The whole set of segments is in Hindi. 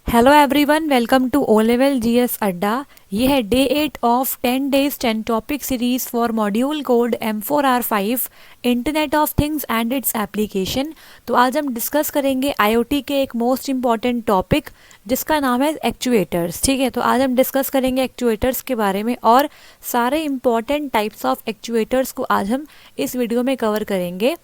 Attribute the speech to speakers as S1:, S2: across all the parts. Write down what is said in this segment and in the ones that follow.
S1: Hello everyone, welcome to O level GS Adda. ये है day 8 of 10 days 10 topic series for module code M4R5 internet of things and its application. तो आज हम डिस्कस करेंगे आईओटी के एक मोस्ट इम्पॉर्टेंट टॉपिक जिसका नाम है एक्चुएटर्स। ठीक है, तो आज हम डिस्कस करेंगे एक्चुएटर्स के बारे में और सारे इंपॉर्टेंट टाइप्स ऑफ एक्चुएटर्स को आज हम इस वीडियो में कवर करेंगे।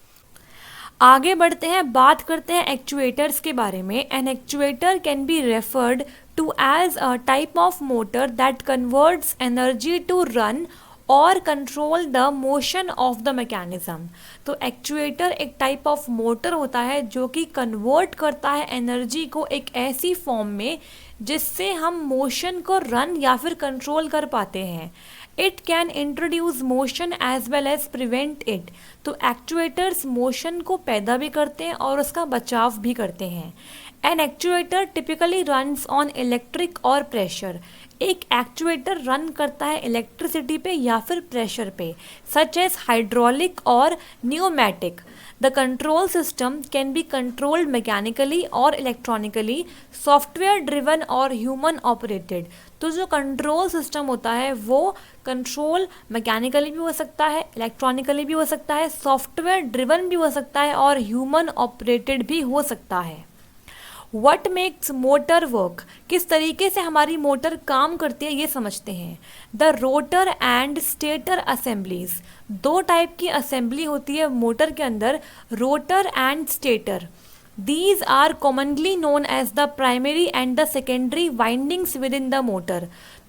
S1: आगे बढ़ते हैं, बात करते हैं एक्चुएटर्स के बारे में। An actuator can be referred to as a type of motor that converts energy to run और control the motion of the mechanism. तो एक्चुएटर एक टाइप ऑफ मोटर होता है जो कि कन्वर्ट करता है एनर्जी को एक ऐसी फॉर्म में जिससे हम मोशन को रन या फिर कंट्रोल कर पाते हैं। It can introduce motion as well as prevent it. तो एक्चुएटर्स मोशन को पैदा भी करते हैं और उसका बचाव भी करते हैं। An actuator typically runs on electric और प्रेशर। एक एक्चुएटर रन करता है इलेक्ट्रिसिटी पे या फिर प्रेशर पे, सच एज हाइड्रोलिक और pneumatic. The control system can be controlled mechanically और इलेक्ट्रॉनिकली, सॉफ्टवेयर ड्रिवन और ह्यूमन ऑपरेटेड। तो जो कंट्रोल सिस्टम होता है वो कंट्रोल मैकेनिकली भी हो सकता है, इलेक्ट्रॉनिकली भी हो सकता है, सॉफ्टवेयर ड्रिवन भी हो सकता है और ह्यूमन ऑपरेटेड भी हो सकता है। वट मेक्स मोटर वर्क, किस तरीके से हमारी मोटर काम करती है ये समझते हैं। The rotor and stator assemblies, दो टाइप की असेंबली होती है मोटर के अंदर, rotor and stator. These are commonly known as the primary and the secondary windings within the motor।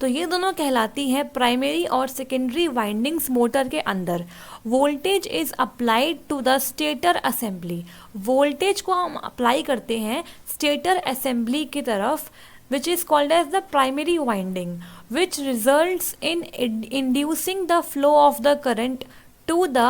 S1: तो ये दोनों कहलाती हैं प्राइमरी और सेकेंडरी वाइंडिंग्स मोटर के अंदर। Voltage is applied to the stator assembly, voltage को हम अप्लाई करते हैं स्टेटर असेंबली की तरफ, which is called as the primary winding, which results in inducing the flow of the current to the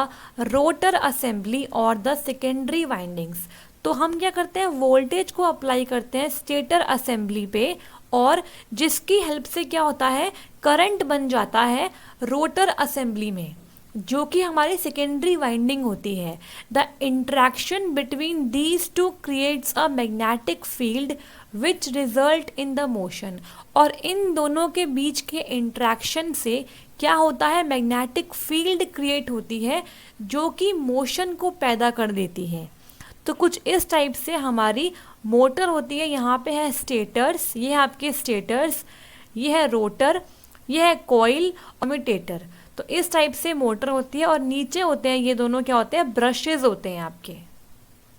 S1: rotor assembly or the secondary windings। तो हम क्या करते हैं, वोल्टेज को अप्लाई करते हैं स्टेटर असेंबली पे और जिसकी हेल्प से क्या होता है, करंट बन जाता है रोटर असेंबली में जो कि हमारी सेकेंडरी वाइंडिंग होती है। The interaction between these to creates a magnetic field which result in the motion. और इन दोनों के बीच के इंट्रैक्शन से क्या होता है, मैग्नेटिक फील्ड क्रिएट होती है जो कि मोशन को पैदा कर देती है। तो कुछ इस टाइप से हमारी मोटर होती है। यहाँ पे है स्टेटर्स, ये है आपके स्टेटर्स, ये है रोटर, ये है कॉइल, कम्यूटेटर। तो इस टाइप से मोटर होती है और नीचे होते हैं ये दोनों क्या होते हैं, ब्रशेज होते हैं आपके।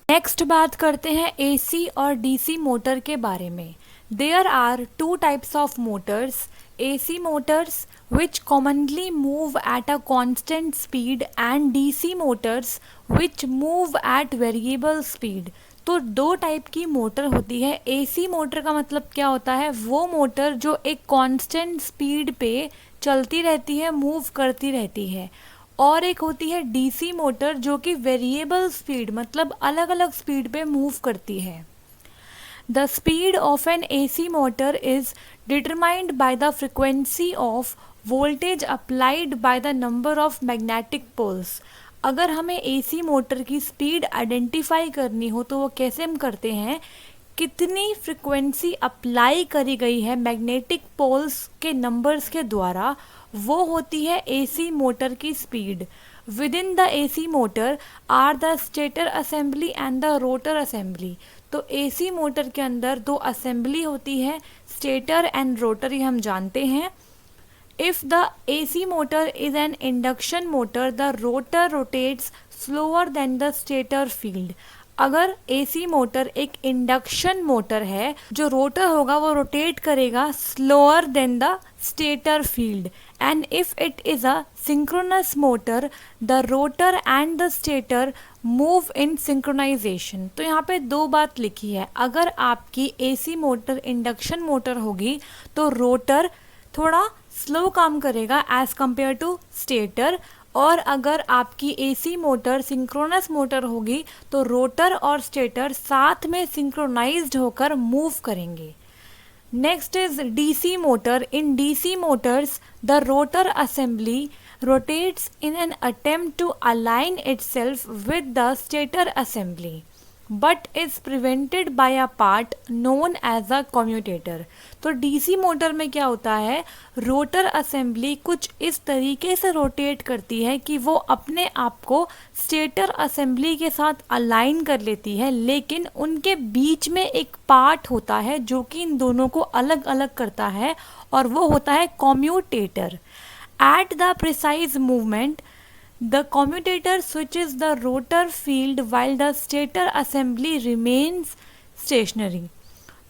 S1: नेक्स्ट बात करते हैं एसी और डीसी मोटर के बारे में। There are two types of motors, AC motors which commonly move at a constant speed and DC motors which move at variable speed। तो दो टाइप की मोटर होती है। AC मोटर का मतलब क्या होता है, वो मोटर जो एक कांस्टेंट स्पीड पे चलती रहती है, मूव करती रहती है। और एक होती है DC मोटर जो कि वेरिएबल स्पीड मतलब अलग अलग स्पीड पे मूव करती है। The speed of an AC motor is determined by the frequency of voltage applied by the number of magnetic poles। अगर हमें AC मोटर की स्पीड आइडेंटिफाई करनी हो तो वो कैसे हम करते हैं, कितनी फ्रिक्वेंसी अप्लाई करी गई है मैग्नेटिक पोल्स के नंबर्स के द्वारा, वो होती है AC मोटर की speed. Within the AC motor are the stator assembly and the rotor assembly। तो AC मोटर के अंदर दो असेंबली होती है, स्टेटर एंड रोटर, ये हम जानते हैं। If the AC motor is an induction motor the rotor rotates slower than the stator field. अगर AC मोटर एक इंडक्शन मोटर है, जो रोटर होगा वो रोटेट करेगा slower than the stator field. And if it is a synchronous motor the rotor and the stator move in synchronization. तो यहाँ पे दो बात लिखी है, अगर आपकी AC मोटर इंडक्शन मोटर होगी तो रोटर थोड़ा स्लो काम करेगा एज कंपेयर टू स्टेटर, और अगर आपकी AC मोटर सिंक्रोनस मोटर होगी तो रोटर और स्टेटर साथ में सिंक्रोनाइज्ड होकर मूव करेंगे। Next is DC motor. In DC Motors the rotor assembly rotates in an attempt to align itself with the stator assembly। but is prevented by a part known as a commutator। तो डीसी मोटर में क्या होता है, रोटर असेंबली कुछ इस तरीके से रोटेट करती है कि वो अपने आप को स्टेटर असेंबली के साथ अलाइन कर लेती है, लेकिन उनके बीच में एक पार्ट होता है जो कि इन दोनों को अलग अलग करता है, और वो होता है commutator. At the precise movement the commutator switches the rotor field while the stator assembly remains stationary।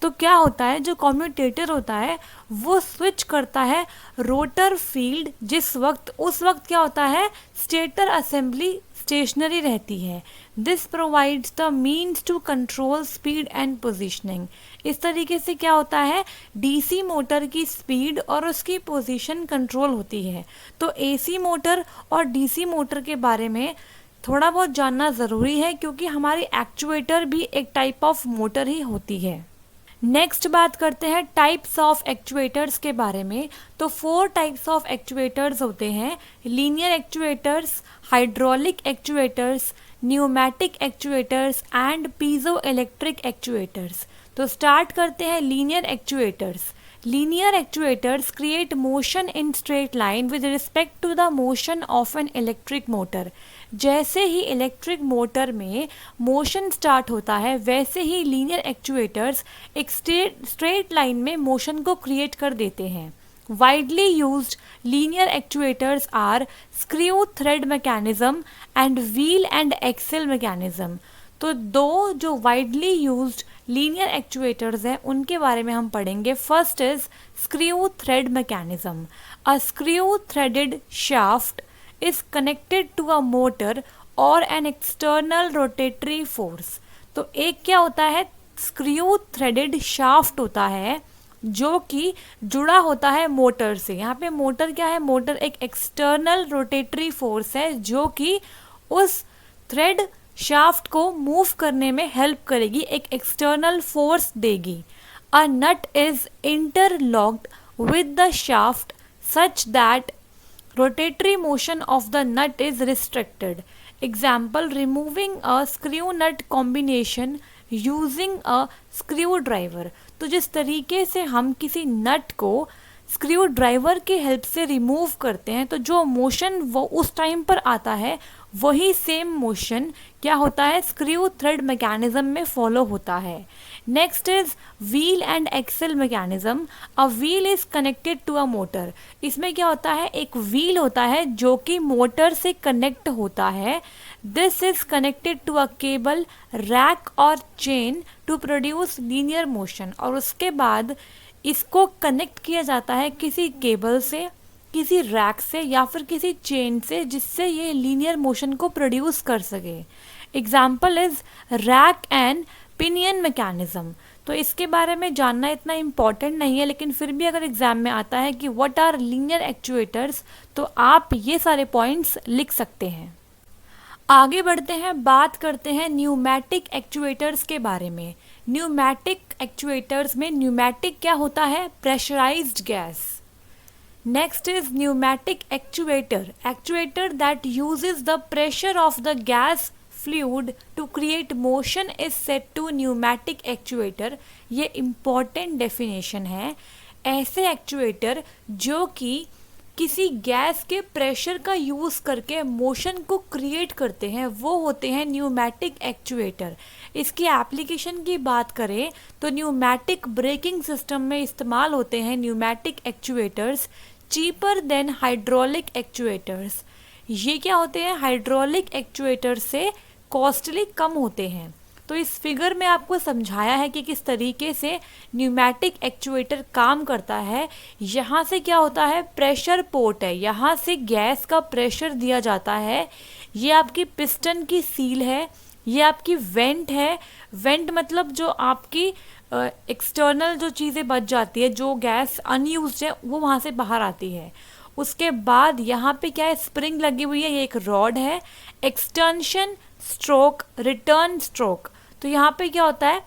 S1: तो क्या होता है, जो कॉम्यूटेटर होता है वो स्विच करता है रोटर फील्ड, जिस वक्त उस वक्त क्या होता है, स्टेटर असेंबली स्टेशनरी रहती है। This provides the means to control speed and positioning. इस तरीके से क्या होता है, डीसी मोटर की स्पीड और उसकी पोजीशन कंट्रोल होती है। तो एसी मोटर और डीसी मोटर के बारे में थोड़ा बहुत जानना ज़रूरी है, क्योंकि हमारी एक्चुएटर भी एक टाइप ऑफ मोटर ही होती है। नेक्स्ट बात करते हैं टाइप्स ऑफ एक्चुएटर्स के बारे में। तो 4 टाइप्स ऑफ एक्चुएटर्स होते हैं, linear actuators, hydraulic actuators, pneumatic actuators and piezoelectric actuators. तो स्टार्ट करते हैं linear actuators. Linear actuators create motion in straight line with respect to the motion of an electric motor. जैसे ही इलेक्ट्रिक मोटर में मोशन स्टार्ट होता है, वैसे ही लीनियर एक्चुएटर्स एक स्ट्रेट लाइन में मोशन को क्रिएट कर देते हैं। Widely used linear actuators are screw thread mechanism and wheel and axle mechanism. तो दो जो वाइडली यूज्ड लीनियर एक्चुएटर्स हैं उनके बारे में हम पढ़ेंगे। First is screw thread mechanism. A screw threaded shaft is connected to a motor or an external rotatory force। तो एक क्या होता है, स्क्रू थ्रेडेड शाफ्ट होता है जो कि जुड़ा होता है मोटर से। यहाँ पे मोटर क्या है, मोटर एक एक्सटर्नल रोटेटरी फोर्स है जो कि उस थ्रेड शाफ्ट को मूव करने में हेल्प करेगी, एक एक्सटर्नल फोर्स देगी। A nut is interlocked with the shaft such that rotatory motion of the nut is restricted। Example, removing a screw nut combination using a screwdriver। तो जिस तरीके से हम किसी नट को स्क्रू ड्राइवर की हेल्प से रिमूव करते हैं, तो जो मोशन वो उस टाइम पर आता है, वही सेम मोशन क्या होता है, स्क्रू थ्रेड मैकेनिज्म में फॉलो होता है। Next is wheel and axle mechanism. A wheel is connected to a motor. इसमें क्या होता है, एक व्हील होता है जो कि मोटर से कनेक्ट होता है। This is connected to a cable, rack और chain to produce linear motion. और उसके बाद इसको कनेक्ट किया जाता है किसी केबल से, किसी रैक से या फिर किसी चेन से, जिससे ये लीनियर मोशन को प्रोड्यूस कर सके। Example is rack and pinion mechanism. तो इसके बारे में जानना इतना इम्पॉर्टेंट नहीं है, लेकिन फिर भी अगर एग्जाम में आता है कि व्हाट आर लीनियर एक्चुएटर्स, तो आप ये सारे पॉइंट्स लिख सकते हैं। आगे बढ़ते हैं, बात करते हैं न्यूमैटिक एक्चुएटर्स के बारे में। न्यूमैटिक एक्चुएटर्स में न्यूमैटिक क्या होता है, pressurised gas. Next is pneumatic actuator. Actuator that uses the pressure of the gas fluid to create motion is said to pneumatic actuator। ये इम्पॉर्टेंट डेफिनेशन है। ऐसे एक्चुएटर जो कि किसी गैस के प्रेशर का यूज़ करके मोशन को क्रिएट करते हैं, वो होते हैं न्यूमैटिक एक्चुएटर। इसकी एप्लीकेशन की बात करें तो न्यूमैटिक ब्रेकिंग सिस्टम में इस्तेमाल होते हैं pneumatic actuators, cheaper than hydraulic actuators. ये क्या होते हैं, हाइड्रोलिक एक्चुएटर से कॉस्टली कम होते हैं। तो इस फिगर में आपको समझाया है कि किस तरीके से न्यूमैटिक एक्चुएटर काम करता है। यहाँ से क्या होता है, प्रेशर पोर्ट है, यहाँ से गैस का प्रेशर दिया जाता है। ये आपकी पिस्टन की सील है, ये आपकी वेंट है। वेंट मतलब जो आपकी एक्सटर्नल जो चीज़ें बच जाती है, जो गैस अनयूज्ड है, वो वहाँ से बाहर आती है। उसके बाद यहाँ पे क्या है, स्प्रिंग लगी हुई है, ये एक रॉड है। Extension stroke, return stroke. तो यहाँ पे क्या होता है,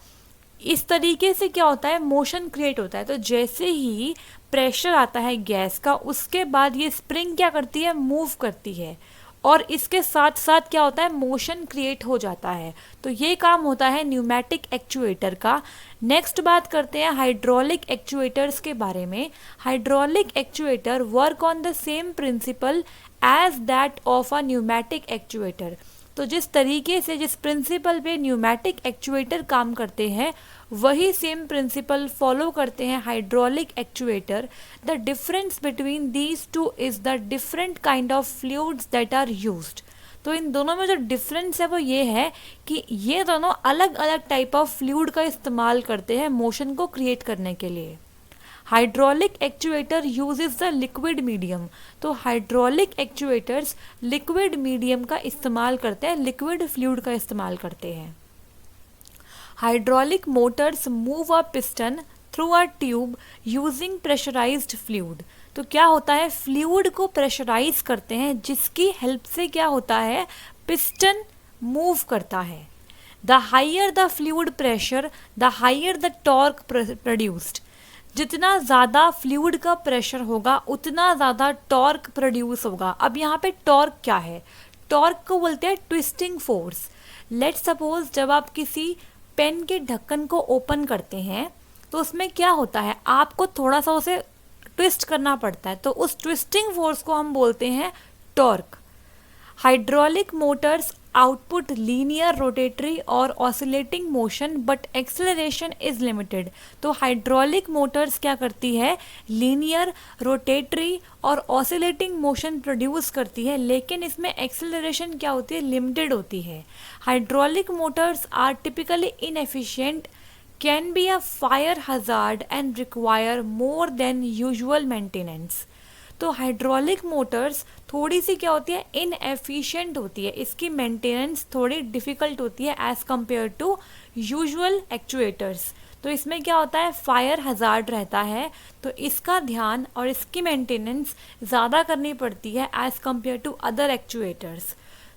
S1: इस तरीके से क्या होता है, मोशन क्रिएट होता है। तो जैसे ही प्रेशर आता है गैस का, उसके बाद ये स्प्रिंग क्या करती है, मूव करती है। और इसके साथ साथ क्या होता है, मोशन क्रिएट हो जाता है। तो ये काम होता है न्यूमेटिक एक्चुएटर का। नेक्स्ट बात करते हैं हाइड्रोलिक एक्चुएटर्स के बारे में। Hydraulic actuator work on the same principle as that of a pneumatic actuator. तो जिस तरीके से, जिस प्रिंसिपल पे न्यूमेटिक एक्चुएटर काम करते हैं, वही सेम प्रिंसिपल फॉलो करते हैं hydraulic actuator. The difference between these two is the different kind of fluids that are used. तो इन दोनों में जो डिफरेंस है वो ये है कि ये दोनों अलग अलग टाइप ऑफ फ्लूइड का इस्तेमाल करते हैं मोशन को क्रिएट करने के लिए। Hydraulic actuator uses the liquid medium. तो हाइड्रोलिक एक्चुएटर्स लिक्विड मीडियम का इस्तेमाल करते हैं, लिक्विड फ्लूइड का इस्तेमाल करते हैं। Hydraulic motors move a piston through a tube using pressurised fluid. तो क्या होता है, फ्लूइड को प्रेशराइज करते हैं जिसकी हेल्प से क्या होता है, पिस्टन मूव करता है। The higher the fluid pressure the higher the torque produced. जितना ज़्यादा फ्लूइड का प्रेशर होगा उतना ज़्यादा टॉर्क प्रोड्यूस होगा। अब यहाँ पे टॉर्क क्या है, टॉर्क को बोलते हैं ट्विस्टिंग फोर्स। लेट्स सपोज जब आप किसी पेन के ढक्कन को ओपन करते हैं तो उसमें क्या होता है, आपको थोड़ा सा उसे ट्विस्ट करना पड़ता है, तो उस ट्विस्टिंग फोर्स को हम बोलते हैं torque. Hydraulic motors output linear rotatory और oscillating motion but acceleration is limited. तो हाइड्रोलिक मोटर्स क्या करती है, लीनियर रोटेटरी और ऑसिलेटिंग मोशन प्रोड्यूस करती है, लेकिन इसमें एक्सेलरेशन क्या होती है, लिमिटेड होती है। Hydraulic motors are typically inefficient, can be a fire hazard and require more than usual maintenance. तो हाइड्रोलिक मोटर्स थोड़ी सी क्या होती है, इनएफिशिएंट होती है, इसकी मेंटेनेंस थोड़ी डिफ़िकल्ट होती है as compare to usual actuators. तो इसमें क्या होता है, फायर हजार्ड रहता है, तो इसका ध्यान और इसकी मेंटेनेंस ज़्यादा करनी पड़ती है as compare to other actuators.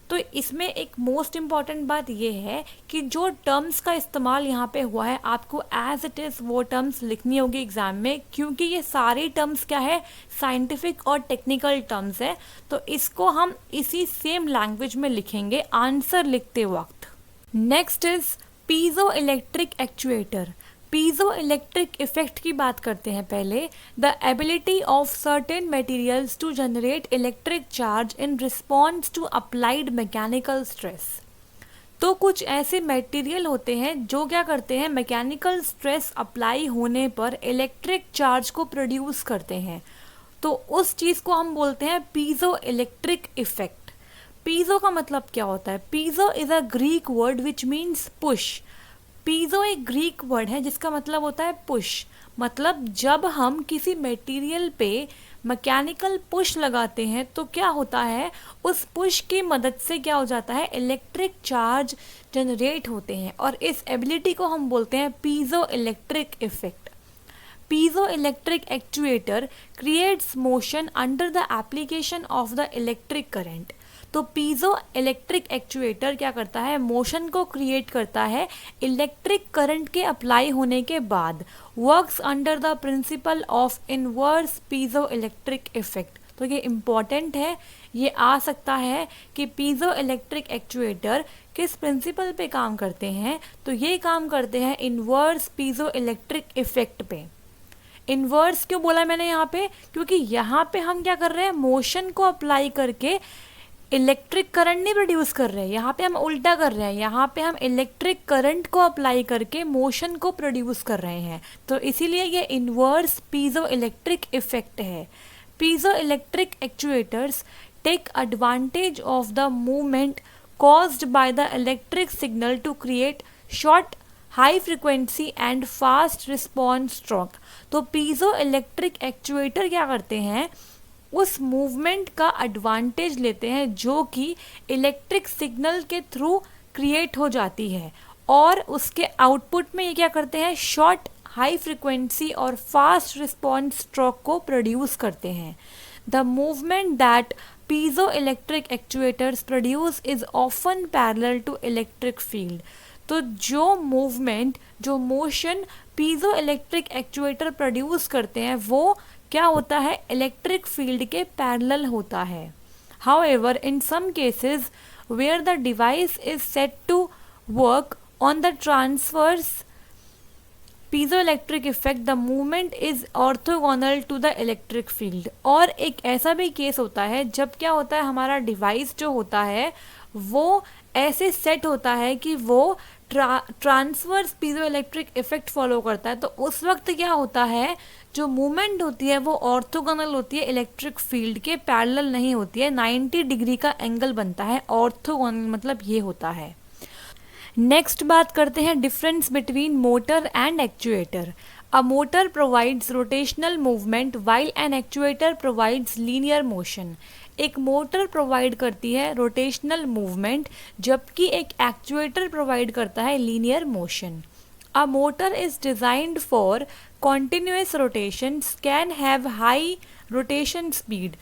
S1: तो इसमें एक मोस्ट इम्पॉर्टेंट बात ये है कि जो टर्म्स का इस्तेमाल यहाँ पे हुआ है आपको एज इट इज़ वो टर्म्स लिखनी होगी एग्जाम में, क्योंकि ये सारी टर्म्स क्या है, साइंटिफिक और टेक्निकल टर्म्स है। तो इसको हम इसी सेम लैंग्वेज में लिखेंगे आंसर लिखते वक्त। Next is piezoelectric actuator. Piezoelectric effect की बात करते हैं पहले। The ability of certain materials to generate electric charge in response to applied mechanical stress. तो कुछ ऐसे मटेरियल होते हैं जो क्या करते हैं, मैकेनिकल स्ट्रेस अप्लाई होने पर इलेक्ट्रिक चार्ज को प्रोड्यूस करते हैं। तो उस चीज़ को हम बोलते हैं पीजो इलेक्ट्रिक इफेक्ट। पीजो का मतलब क्या होता है, piezo is a Greek word which means push. Piezo एक ग्रीक वर्ड है जिसका मतलब होता है पुश। मतलब जब हम किसी मटेरियल पे मैकेनिकल पुश लगाते हैं तो क्या होता है, उस पुश की मदद से क्या हो जाता है, इलेक्ट्रिक चार्ज जनरेट होते हैं, और इस एबिलिटी को हम बोलते हैं piezo electric effect. Piezo electric actuator creates motion under the application of the electric current. तो पीजो इलेक्ट्रिक एक्चुएटर क्या करता है, मोशन को क्रिएट करता है इलेक्ट्रिक करंट के अप्लाई होने के बाद। Works under the principle of inverse piezoelectric effect. तो ये इम्पॉर्टेंट है, ये आ सकता है कि पीजो इलेक्ट्रिक एक्चुएटर किस प्रिंसिपल पे काम करते हैं, तो ये काम करते हैं इनवर्स पीजो इलेक्ट्रिक इफेक्ट पे। इनवर्स क्यों बोला मैंने यहाँ पे, क्योंकि यहाँ पे हम क्या कर रहे हैं, मोशन को अप्लाई करके इलेक्ट्रिक करंट नहीं प्रोड्यूस कर रहे हैं, यहाँ पे हम उल्टा कर रहे हैं, यहाँ पे हम इलेक्ट्रिक करंट को अप्लाई करके मोशन को प्रोड्यूस कर रहे हैं। तो इसीलिए ये इनवर्स पीजो इलेक्ट्रिक इफेक्ट है। Piezoelectric actuators take advantage of the movement caused by the electric signal to create short high frequency and fast response stroke. तो पीजो इलेक्ट्रिक एक्चुएटर क्या करते हैं, उस मूवमेंट का एडवांटेज लेते हैं जो कि इलेक्ट्रिक सिग्नल के थ्रू क्रिएट हो जाती है, और उसके आउटपुट में ये क्या करते हैं, शॉर्ट हाई फ्रिक्वेंसी और फास्ट रिस्पॉन्स स्ट्रोक को प्रोड्यूस करते हैं। The movement that piezoelectric actuators produce is often parallel to electric field. तो जो मूवमेंट, जो motion piezoelectric actuator produce करते हैं वो क्या होता है, इलेक्ट्रिक फील्ड के पैरेलल होता है। However, in some cases where the device is set to work on the transverse piezoelectric effect, the movement is orthogonal to the electric field। और एक ऐसा भी केस होता है जब क्या होता है, हमारा डिवाइस जो होता है वो ऐसे सेट होता है कि वो ट्रांसवर्स पीजोइलेक्ट्रिक इफेक्ट फॉलो करता है। तो उस वक्त क्या होता है, जो मूवमेंट होती है वो ऑर्थोगोनल होती है, इलेक्ट्रिक फील्ड के पैरेलल नहीं होती है, 90 डिग्री का एंगल बनता है। ऑर्थोगोनल मतलब ये होता है। नेक्स्ट बात करते हैं difference between motor and actuator. A motor provides rotational movement while an actuator provides linear motion. एक मोटर प्रोवाइड करती है रोटेशनल मूवमेंट, जबकि एक एक्चुएटर प्रोवाइड करता है linear motion. A motor is designed for continuous rotations can have high rotation speed.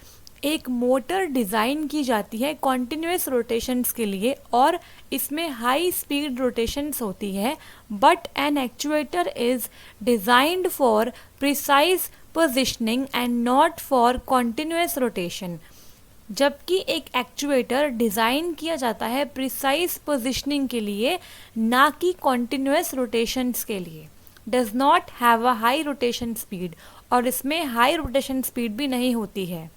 S1: एक मोटर डिज़ाइन की जाती है कॉन्टिन्यूस रोटेशंस के लिए और इसमें हाई स्पीड रोटेशंस होती है। But an actuator is designed for precise positioning and not for continuous rotation. जबकि एक एक्चुएटर डिज़ाइन किया जाता है प्रिसाइज पोजिशनिंग के लिए, ना कि कॉन्टिन्यूस रोटेशंस के लिए। Does not have a high rotation speed, और इसमें हाई रोटेशन स्पीड भी नहीं होती है।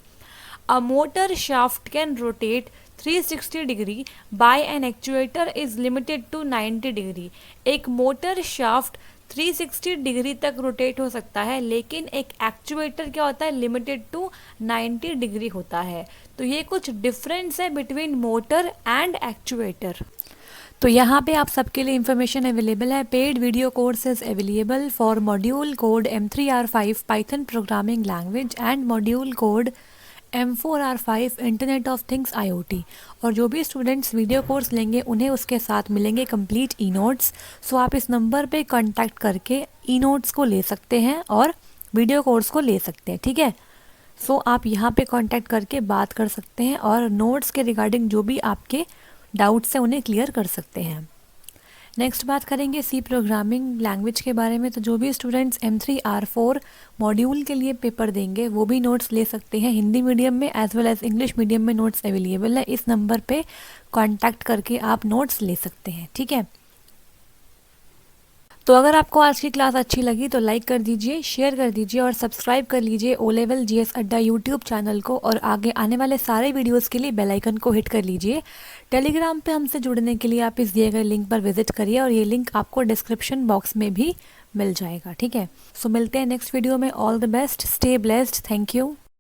S1: A motor shaft can rotate 360 degree by an actuator is limited to 90 degree। एक मोटर शाफ्ट 360 डिग्री तक रोटेट हो सकता है, लेकिन एक एक्चुएटर क्या होता है, लिमिटेड टू 90 डिग्री होता है। तो ये कुछ डिफरेंस है बिटवीन मोटर एंड एक्चुएटर। तो यहाँ पे आप सबके लिए इन्फॉर्मेशन अवेलेबल है। Paid video courses available for module code M3R5 Python programming language and module code M4R5 internet of things IoT। और जो भी स्टूडेंट्स वीडियो कोर्स लेंगे उन्हें उसके साथ मिलेंगे कंप्लीट ई नोट्स। सो आप इस नंबर पे कांटेक्ट करके ई नोट्स को ले सकते हैं और वीडियो कोर्स को ले सकते हैं, ठीक है। सो आप यहाँ पे कांटेक्ट करके बात कर सकते हैं और नोट्स के रिगार्डिंग जो भी आपके डाउट्स हैं उन्हें क्लियर कर सकते हैं। नेक्स्ट बात करेंगे सी प्रोग्रामिंग लैंग्वेज के बारे में। तो जो भी स्टूडेंट्स M3R4 मॉड्यूल के लिए पेपर देंगे वो भी नोट्स ले सकते हैं। हिंदी मीडियम में as well as English medium में नोट्स अवेलेबल है। इस नंबर पे कांटेक्ट करके आप नोट्स ले सकते हैं, ठीक है। तो अगर आपको आज की क्लास अच्छी लगी तो लाइक कर दीजिए, शेयर कर दीजिए और सब्सक्राइब कर लीजिए ओ लेवल GS अड्डा यूट्यूब चैनल को। और आगे आने वाले सारे वीडियोस के लिए बेल आइकन को हिट कर लीजिए। टेलीग्राम पे हमसे जुड़ने के लिए आप इस दिए गए लिंक पर विजिट करिए और ये लिंक आपको डिस्क्रिप्शन बॉक्स में भी मिल जाएगा, ठीक है। सो मिलते हैं नेक्स्ट वीडियो में। All the best, stay blessed, thank you.